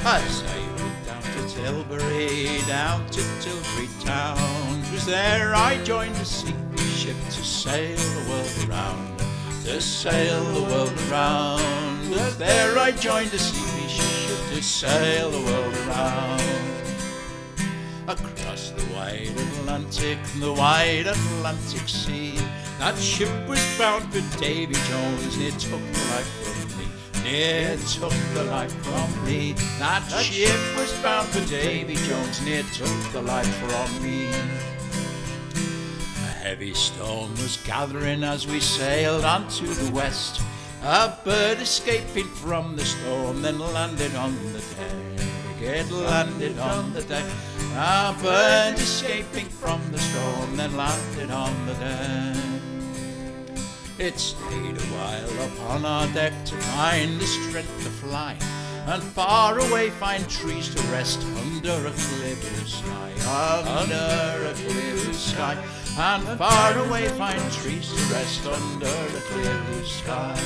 As I went down to Tilbury, down to Tilbury town, 'twas there I joined a sea ship to sail the world around, to sail the world around. 'Twas there I joined a sea ship to sail the world around. Across the wide Atlantic Sea, that ship was bound for Davy Jones, near took the life from me, near took the life from me. That ship was bound for Davy Jones, near took the life from me. A heavy storm was gathering as we sailed on to the west. A bird escaping from the storm then landed on the deck. It landed on the deck. A bird escaping from the storm then landed on the deck. It stayed a while upon our deck to find the strength to fly, and far away find trees to rest under a clear blue sky, under a clear blue sky, and far away find trees to rest under a clear blue sky.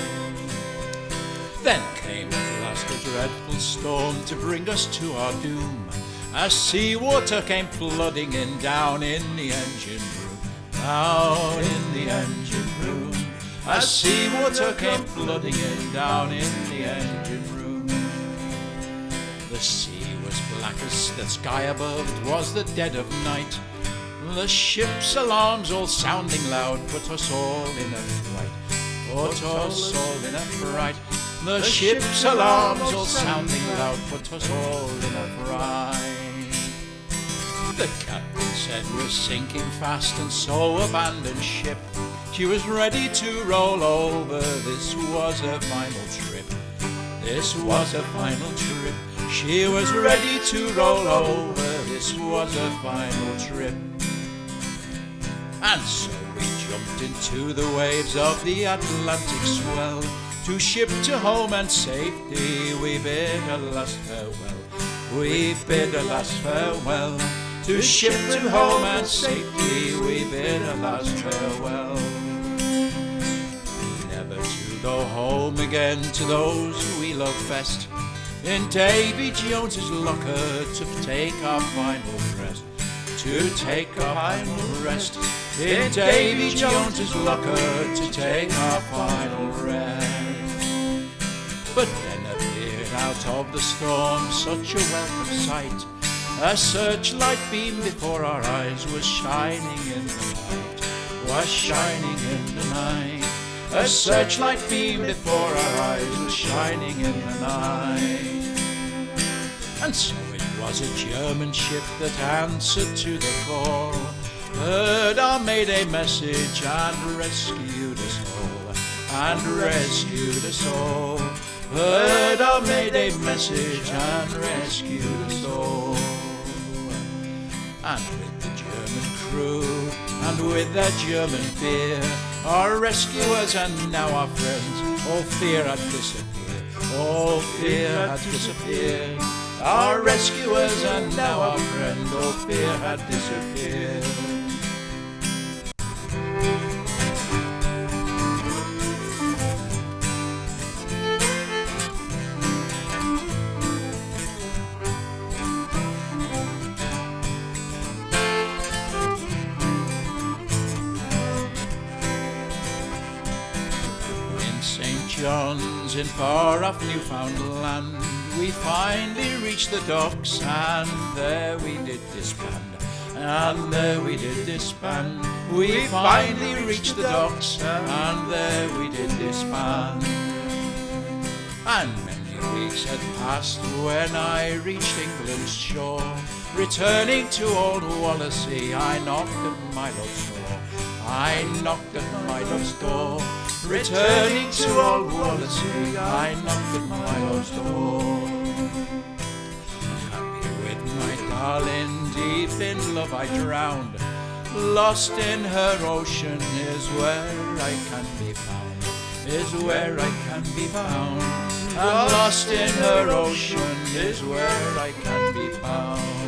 Then came at last a dreadful storm to bring us to our doom, as sea water came flooding in down in the engine room, down in the engine room. As sea water came flooding in down in the engine room. The sea was black as the sky above, it was the dead of night. The ship's alarms all sounding loud put us all in a fright, put us all in a fright. The ship's alarms all sounding loud put us all in a fright. The captain said we're sinking fast and so abandoned ship. She was ready to roll over, this was her final trip, this was her final trip. She was ready to roll over, this was her final trip. And so we jumped into the waves of the Atlantic swell, to ship to home and safety we bid a last farewell, we bid a last farewell. To ship to home and safety we bid a last farewell. Never to go home again to those we love best, in Davy Jones's locker to take our final rest, to take our final rest. In Davy Jones's locker to take our final rest. But then appeared out of the storm such a welcome sight, a searchlight beam before our eyes was shining in the night, was shining in the night. A searchlight beam before our eyes was shining in the night. And so it was a German ship that answered to the call, heard our mayday message and rescued us all, and rescued us all. Heard our mayday message and rescued us all. And with the German crew and with their German fear, our rescuers and now our friends, all fear had disappeared, all fear had disappeared. Our rescuers and now our friend, all fear had disappeared. John's in far off Newfoundland, we finally reached the docks, and there we did disband, and there we did disband. We finally reached the docks, and there we did disband. And many weeks had passed when I reached England's shore, returning to old Wallasey, I knocked at my love's door, I knocked at my love's door. Returning to old Wallasey, I knocked at my love's door. Happy with my darling, deep in love I drowned, lost in her ocean is where I can be found, is where I can be found. And lost in her ocean is where I can be found.